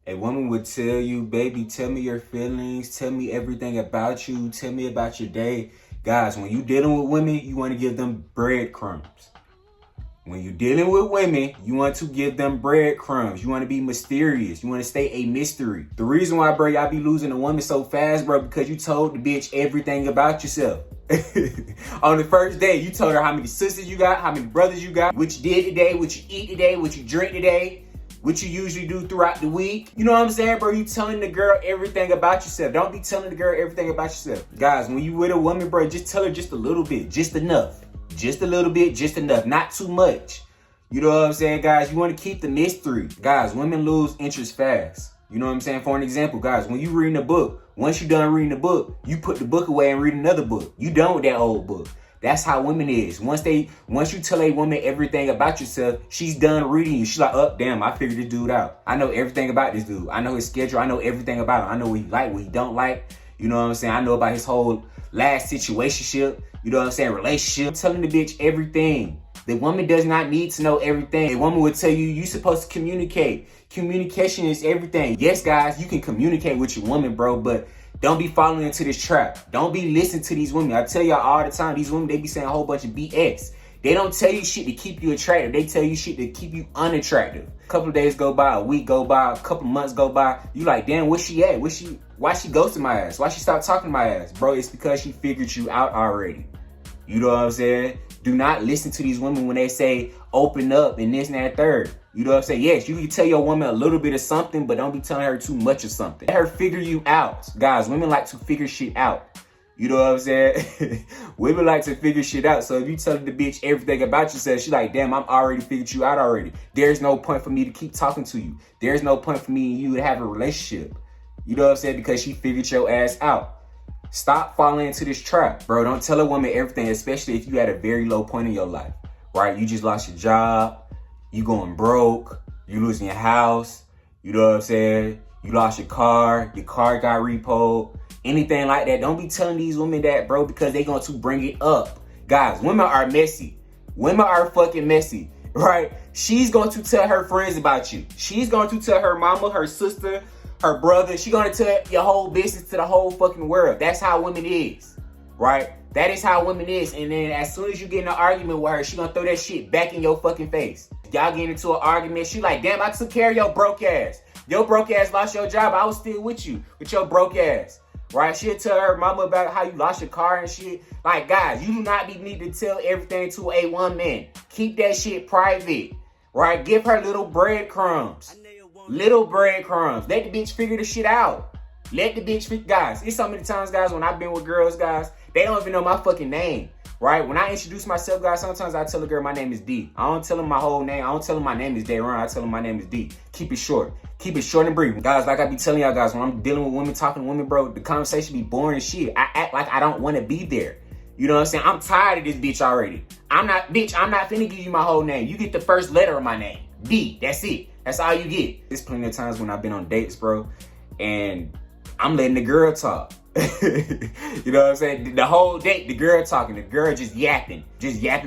A woman would tell you, baby, tell me your feelings, tell me everything about you, tell me about your day. Guys, when you dealing with women, you want to give them breadcrumbs. When you're dealing with women, you want to give them breadcrumbs. You want to be mysterious. You want to stay a mystery. The reason why, bro, y'all be losing a woman so fast, bro, because you told the bitch everything about yourself. On the first day, you told her how many sisters you got, how many brothers you got, what you did today, what you eat today, what you drink today, what you usually do throughout the week. You know what I'm saying, bro? You telling the girl everything about yourself. Don't be telling the girl everything about yourself. Guys, when you with a woman, bro, just tell her just a little bit, just enough. Just a little bit, just enough, not too much. You know what I'm saying, guys? You want to keep the mystery. Guys, women lose interest fast. You know what I'm saying? For an example, guys, when you reading a book, once you're done reading the book, you put the book away and read another book. You done with that old book. That's how women is. Once you tell a woman everything about yourself, she's done reading you. She's like, oh, damn, I figured this dude out. I know everything about this dude. I know his schedule. I know everything about him. I know what he like, what he don't like. You know what I'm saying? I know about his whole last situationship. You know what I'm saying? Relationship. I'm telling the bitch everything. The woman does not need to know everything. A woman would tell you, you're supposed to communicate. Communication is everything. Yes, guys, you can communicate with your woman, bro, but don't be falling into this trap. Don't be listening to these women. I tell y'all all the time, these women, they be saying a whole bunch of BS. They don't tell you shit to keep you attractive. They tell you shit to keep you unattractive. A couple of days go by, a week go by, a couple of months go by. You like, damn, where she at? Why she ghosted my ass? Why she stopped talking to my ass? Bro, it's because she figured you out already. You know what I'm saying? Do not listen to these women when they say open up and this and that third. You know what I'm saying? Yes, you can tell your woman a little bit of something, but don't be telling her too much of something. Let her figure you out. Guys, women like to figure shit out. You know what I'm saying? Women like to figure shit out. So if you tell the bitch everything about yourself, she's like, damn, I'm already figured you out already. There's no point for me to keep talking to you. There's no point for me and you to have a relationship. You know what I'm saying? Because she figured your ass out. Stop falling into this trap. Bro, don't tell a woman everything, especially if you at a very low point in your life, right? You just lost your job. You going broke. You losing your house. You know what I'm saying? You lost your car got repoed. Anything like that. Don't be telling these women that, bro, because they going to bring it up. Guys, women are messy. Women are fucking messy, right? She's going to tell her friends about you. She's going to tell her mama, her sister, her brother. She's going to tell your whole business to the whole fucking world. That's how women is, right? That is how women is. And then as soon as you get in an argument with her, she going to throw that shit back in your fucking face. Y'all get into an argument. She like, damn, I took care of your broke ass. Your broke ass lost your job. I was still with you with your broke ass. Right? She'll tell her mama about how you lost your car and shit. Like, guys, you do not need to tell everything to a woman. Keep that shit private. Right? Give her little breadcrumbs. Little breadcrumbs. Let the bitch figure the shit out. Let the bitch figure. Guys, it's so many times, guys, when I've been with girls, guys, they don't even know my fucking name. Right? When I introduce myself, guys, sometimes I tell a girl my name is D. I don't tell them my whole name. I don't tell them my name is Dayron. I tell them my name is D. Keep it short. Keep it short and brief. Guys, like I be telling y'all guys, when I'm dealing with women, talking to women, bro, the conversation be boring as shit. I act like I don't want to be there. You know what I'm saying? I'm tired of this bitch already. I'm not finna give you my whole name. You get the first letter of my name. D. That's it. That's all you get. There's plenty of times when I've been on dates, bro, and I'm letting the girl talk. You know what I'm saying? The whole date, the girl talking, the girl just yapping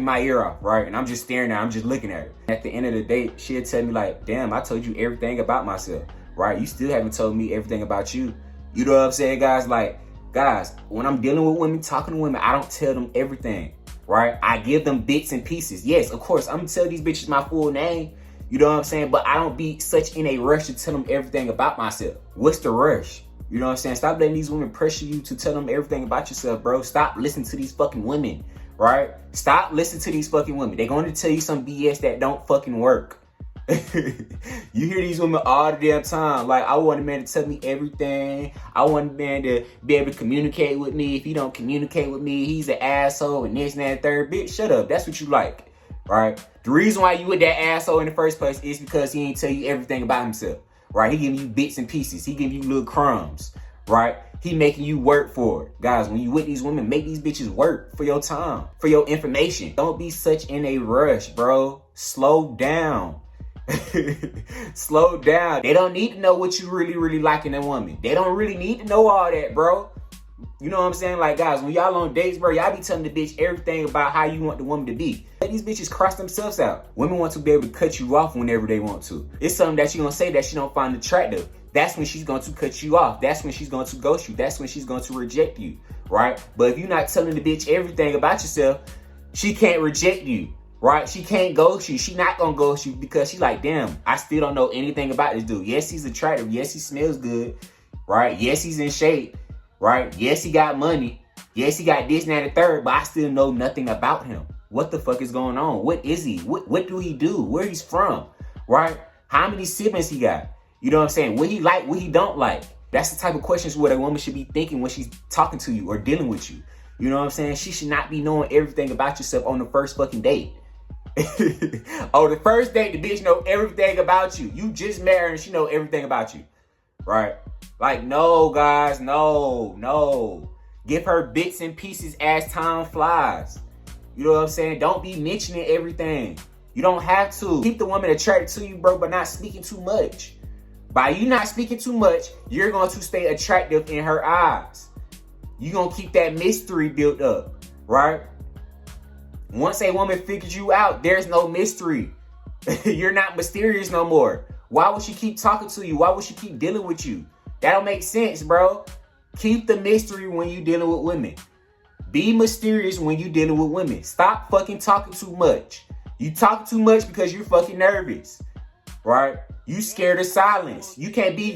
my ear off, right? And I'm just staring at her, I'm just looking at her. At the end of the date, she'll tell me like, damn, I told you everything about myself, right? You still haven't told me everything about you. You know what I'm saying, guys? Like, guys, when I'm dealing with women, talking to women, I don't tell them everything, right? I give them bits and pieces. Yes, of course, I'm gonna tell these bitches my full name. You know what I'm saying? But I don't be such in a rush to tell them everything about myself. What's the rush? You know what I'm saying? Stop letting these women pressure you to tell them everything about yourself, bro. Stop listening to these fucking women, right? Stop listening to these fucking women. They're going to tell you some BS that don't fucking work. You hear these women all the damn time. Like, I want a man to tell me everything. I want a man to be able to communicate with me. If he don't communicate with me, he's an asshole and this and that third. Bitch, shut up. That's what you like, right? The reason why you with that asshole in the first place is because he ain't tell you everything about himself. Right? He giving you bits and pieces. He giving you little crumbs. Right? He making you work for it. Guys, when you with these women, make these bitches work for your time, for your information. Don't be such in a rush, bro. Slow down. Slow down. They don't need to know what you really, really like in a woman. They don't really need to know all that, bro. You know what I'm saying? Like, guys, when y'all on dates, bro, y'all be telling the bitch everything about how you want the woman to be. Let these bitches cross themselves out. Women want to be able to cut you off whenever they want to. It's something that you gonna say that she don't find attractive. that's when she's going to cut you off. That's when she's going to ghost you. That's when she's going to reject you, right? But if you're not telling the bitch everything about yourself, she can't reject you, right? She can't ghost you. She not going to ghost you because she like, damn, I still don't know anything about this dude. Yes, he's attractive. Yes, he smells good, right? Yes, he's in shape, right? Yes, he got money. Yes, he got this, and that, and the third, but I still know nothing about him. What the fuck is going on? What is he? What do he do? Where he's from, right? How many siblings he got? You know what I'm saying? What he like, what he don't like. That's the type of questions what a woman should be thinking when she's talking to you or dealing with you. You know what I'm saying? She should not be knowing everything about yourself on the first fucking date. Oh, the first date, the bitch know everything about you. You just met her and she know everything about you, right? Like, no, guys, no. Give her bits and pieces as time flies. You know what I'm saying? Don't be mentioning everything. You don't have to. Keep the woman attracted to you, bro, but not speaking too much. By you not speaking too much, you're going to stay attractive in her eyes. You're going to keep that mystery built up, right? Once a woman figures you out, there's no mystery. You're not mysterious no more. Why would she keep talking to you? Why would she keep dealing with you? That don't make sense, bro. Keep the mystery when you dealing with women. Be mysterious when you dealing with women. Stop fucking talking too much. You talk too much because you're fucking nervous, right? You scared of silence. You can't be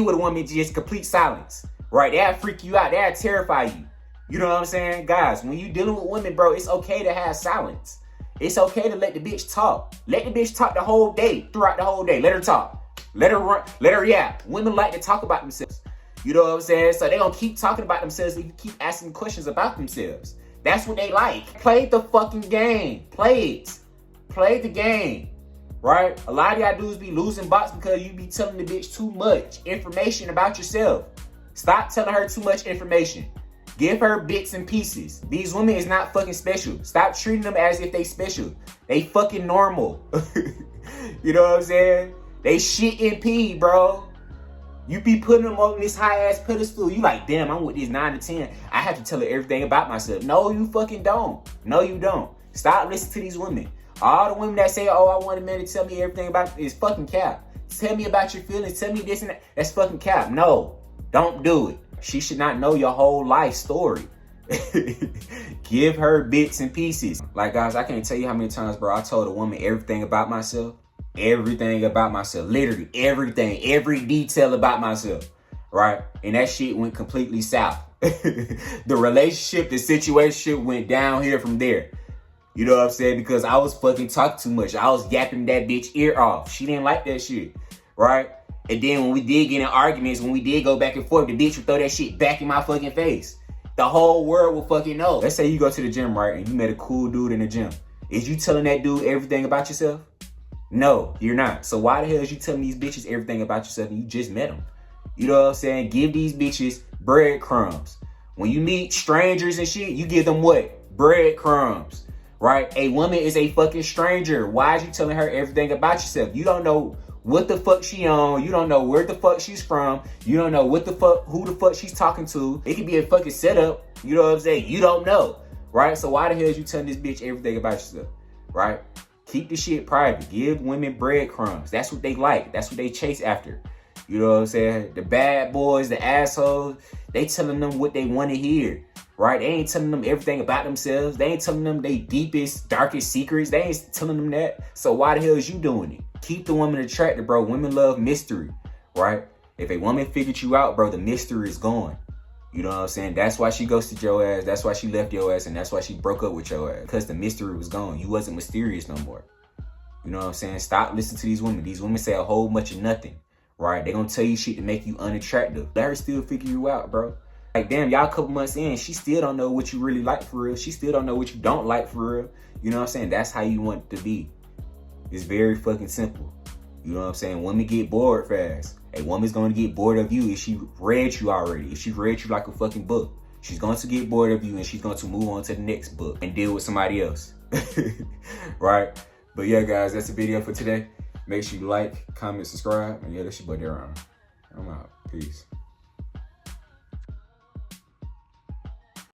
with a woman just complete silence, right? That'll freak you out. That'll terrify you. You know what I'm saying? Guys, when you dealing with women, bro, it's okay to have silence. It's okay to let the bitch talk. Let the bitch talk the whole day, throughout the whole day. Let her talk. Let her run. Let her yap. Women like to talk about themselves. You know what I'm saying? So they gonna keep talking about themselves if you keep asking questions about themselves. That's what they like. Play the fucking game. Play it. Play the game. Right? A lot of y'all dudes be losing bots because you be telling the bitch too much information about yourself. Stop telling her too much information. Give her bits and pieces. These women is not fucking special. Stop treating them as if they special. They fucking normal. You know what I'm saying? They shit and pee, bro. You be putting them on this high-ass pedestal. You like, damn, I'm with these 9 to 10. I have to tell her everything about myself. No, you fucking don't. No, you don't. Stop listening to these women. All the women that say, oh, I want a man to tell me everything about is fucking cap. Tell me about your feelings. Tell me this and that. That's fucking cap. No, don't do it. She should not know your whole life story. Give her bits and pieces. Like, guys, I can't tell you how many times, bro, I told a woman everything about myself. Everything about myself. Literally everything. Every detail about myself. Right? And that shit went completely south. The relationship, the situation went downhill from there. You know what I'm saying? Because I was fucking talking too much. I was yapping that bitch ear off. She didn't like that shit. Right? And then when we did get in arguments, when we did go back and forth, the bitch would throw that shit back in my fucking face. The whole world will fucking know. Let's say you go to the gym, right? And you met a cool dude in the gym. Is you telling that dude everything about yourself? No, you're not. So why the hell is you telling these bitches everything about yourself and you just met them? You know what I'm saying? Give these bitches breadcrumbs. When you meet strangers and shit, you give them what? Breadcrumbs. Right? A woman is a fucking stranger. Why is you telling her everything about yourself? You don't know what the fuck she on. You don't know where the fuck she's from. You don't know who the fuck she's talking to. It could be a fucking setup. You know what I'm saying? You don't know. Right? So why the hell is you telling this bitch everything about yourself? Right? Keep the shit private. Give women breadcrumbs. That's what they like. That's what they chase after. You know what I'm saying? The bad boys, the assholes, they telling them what they want to hear. Right? They ain't telling them everything about themselves. They ain't telling them their deepest, darkest secrets. They ain't telling them that. So why the hell is you doing it? Keep the woman attracted, bro. Women love mystery, right? If a woman figured you out, bro, the mystery is gone. You know what I'm saying? That's why she ghosted your ass. That's why she left your ass. And that's why she broke up with your ass. Because the mystery was gone. You wasn't mysterious no more. You know what I'm saying? Stop listening to these women. These women say a whole bunch of nothing, right? They gonna tell you shit to make you unattractive. Let her still figure you out, bro. Like, damn, y'all a couple months in, she still don't know what you really like for real. She still don't know what you don't like for real. You know what I'm saying? That's how you want it to be. It's very fucking simple. You know what I'm saying? Women get bored fast. A woman's going to get bored of you if she read you already. If she read you like a fucking book. She's going to get bored of you and she's going to move on to the next book and deal with somebody else. Right? But yeah, guys, that's the video for today. Make sure you like, comment, subscribe. And yeah, that's your boy Darren. I'm out. Peace.